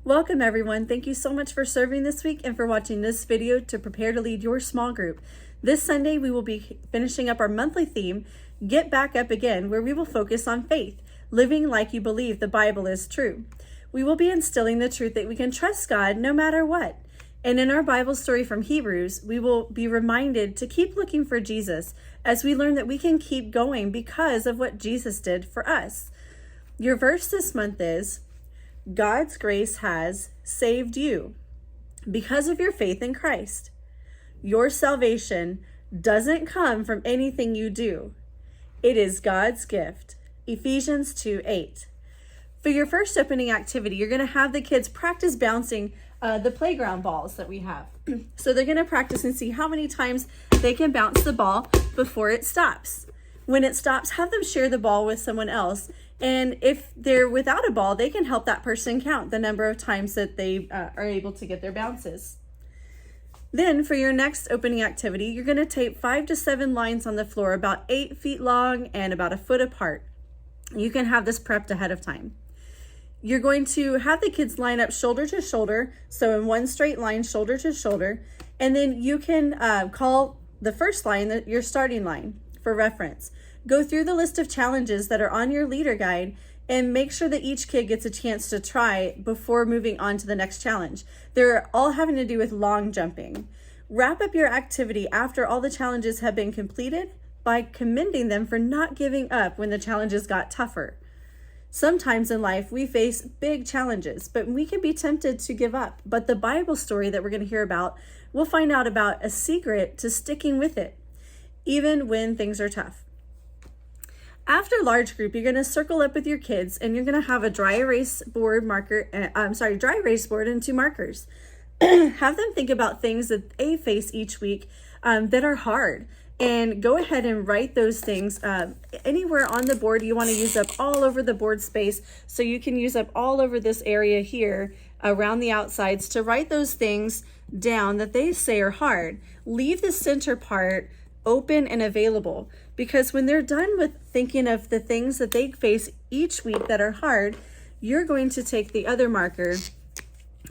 Welcome everyone. Thank you so much for serving this week and for watching this video to prepare to lead your small group. This Sunday, we will be finishing up our monthly theme, Get Back Up Again, where we will focus on faith, living like you believe the Bible is true. We will be instilling the truth that we can trust God no matter what. And in our Bible story from Hebrews, we will be reminded to keep looking for Jesus as we learn that we can keep going because of what Jesus did for us. Your verse this month is, God's grace has saved you because of your faith in Christ. Your salvation doesn't come from anything you do. It is God's gift. Ephesians 2:8. For your first opening activity, you're going to have the kids practice bouncing the playground balls that we have. So they're going to practice and see how many times they can bounce the ball before it stops. When it stops, have them share the ball with someone else. And if they're without a ball, they can help that person count the number of times that they are able to get their bounces. Then for your next opening activity, you're going to tape 5 to 7 lines on the floor about 8 feet long and about a foot apart. You can have this prepped ahead of time. You're going to have the kids line up shoulder to shoulder, so in one straight line, shoulder to shoulder, and then you can call the first line your starting line for reference. Go through the list of challenges that are on your leader guide and make sure that each kid gets a chance to try before moving on to the next challenge. They're all having to do with long jumping. Wrap up your activity after all the challenges have been completed by commending them for not giving up when the challenges got tougher. Sometimes in life, we face big challenges, but we can be tempted to give up. But the Bible story that we're going to hear about, we'll find out about a secret to sticking with it, even when things are tough. After large group, you're going to circle up with your kids and you're going to have a dry erase board and 2 markers. Have them think about things that they face each week that are hard. And go ahead and write those things anywhere on the board. You want to use up all over the board space, so you can use up all over this area here around the outsides to write those things down that they say are hard. Leave the center part open and available, because when they're done with thinking of the things that they face each week that are hard, you're going to take the other marker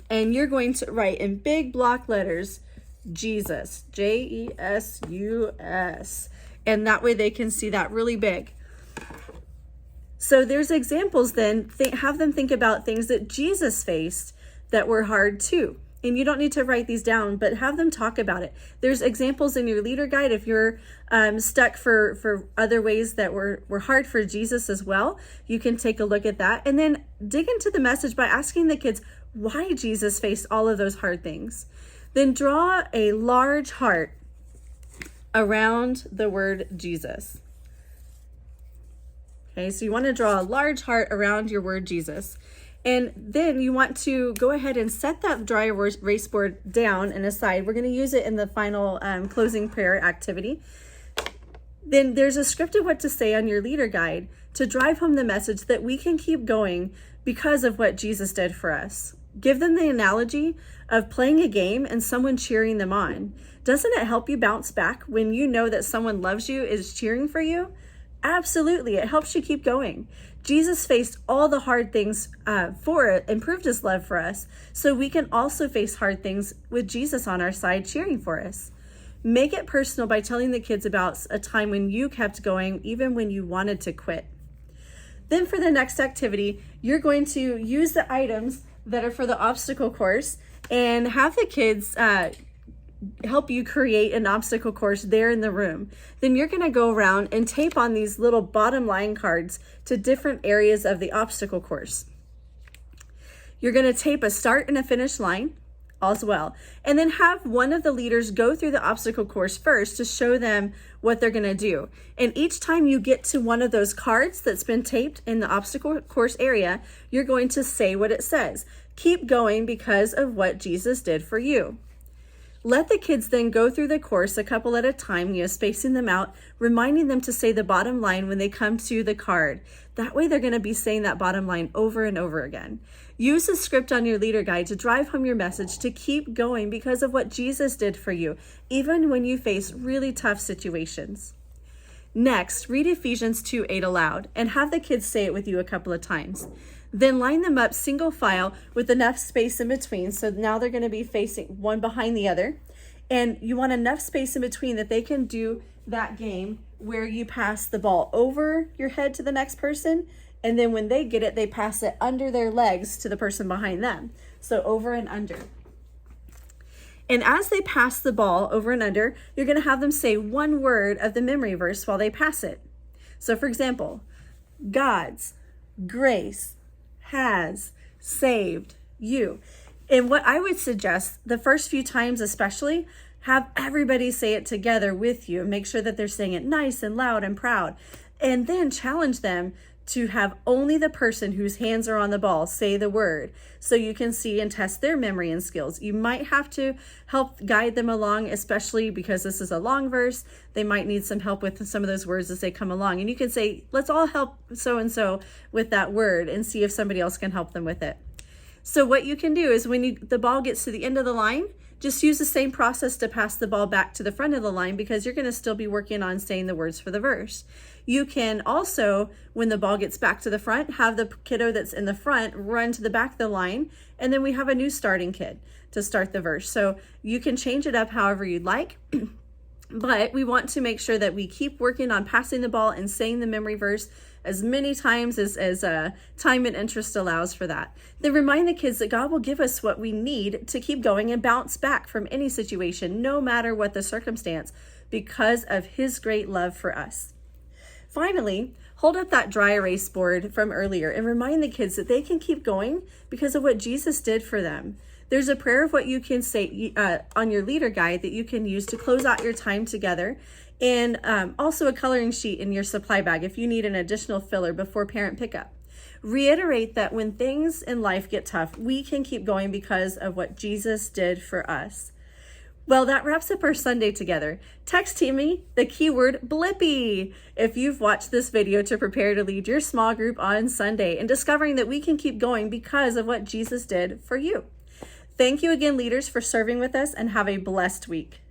and you're going to write in big block letters, Jesus, Jesus, and that way they can see that really big. So there's examples then. Have them think about things that Jesus faced that were hard too. And you don't need to write these down, but have them talk about it. There's examples in your leader guide. If you're stuck for other ways that were hard for Jesus as well, you can take a look at that. And then dig into the message by asking the kids why Jesus faced all of those hard things. Then draw a large heart around the word Jesus. Okay, so you want to draw a large heart around your word Jesus. And then you want to go ahead and set that dry erase board down and aside. We're going to use it in the final closing prayer activity. Then there's a script of what to say on your leader guide to drive home the message that we can keep going because of what Jesus did for us. Give them the analogy of playing a game and someone cheering them on. Doesn't it help you bounce back when you know that someone loves you, is cheering for you? Absolutely, it helps you keep going. Jesus faced all the hard things for it and proved his love for us, so we can also face hard things with Jesus on our side cheering for us. Make it personal by telling the kids about a time when you kept going even when you wanted to quit. Then for the next activity, you're going to use the items that are for the obstacle course and have the kids help you create an obstacle course there in the room. Then you're going to go around and tape on these little bottom line cards to different areas of the obstacle course. You're going to tape a start and a finish line as well. And then have one of the leaders go through the obstacle course first to show them what they're going to do. And each time you get to one of those cards that's been taped in the obstacle course area, you're going to say what it says. Keep going because of what Jesus did for you. Let the kids then go through the course a couple at a time, spacing them out, reminding them to say the bottom line when they come to the card. That way they're going to be saying that bottom line over and over again. Use the script on your leader guide to drive home your message to keep going because of what Jesus did for you, even when you face really tough situations. Next, read Ephesians 2:8 aloud and have the kids say it with you a couple of times. Then line them up single file with enough space in between. So now they're going to be facing one behind the other. And you want enough space in between that they can do that game where you pass the ball over your head to the next person. And then when they get it, they pass it under their legs to the person behind them. So over and under. And as they pass the ball over and under, you're going to have them say one word of the memory verse while they pass it. So for example, God's grace has saved you. And what I would suggest, the first few times especially, have everybody say it together with you and make sure that they're saying it nice and loud and proud. And then challenge them to have only the person whose hands are on the ball say the word so you can see and test their memory and skills. You might have to help guide them along, especially because this is a long verse. They might need some help with some of those words as they come along. And you can say, let's all help so-and-so with that word and see if somebody else can help them with it. So what you can do is when the ball gets to the end of the line, just use the same process to pass the ball back to the front of the line because you're going to still be working on saying the words for the verse. You can also, when the ball gets back to the front, have the kiddo that's in the front run to the back of the line, and then we have a new starting kid to start the verse. So you can change it up however you'd like, but we want to make sure that we keep working on passing the ball and saying the memory verse as many times as time and interest allows for that. Then remind the kids that God will give us what we need to keep going and bounce back from any situation, no matter what the circumstance, because of His great love for us. Finally, hold up that dry erase board from earlier and remind the kids that they can keep going because of what Jesus did for them. There's a prayer of what you can say on your leader guide that you can use to close out your time together, and also a coloring sheet in your supply bag if you need an additional filler before parent pickup. Reiterate that when things in life get tough, we can keep going because of what Jesus did for us. Well, that wraps up our Sunday together. Text to me the keyword Blippy if you've watched this video to prepare to lead your small group on Sunday and discovering that we can keep going because of what Jesus did for you. Thank you again, leaders, for serving with us, and have a blessed week.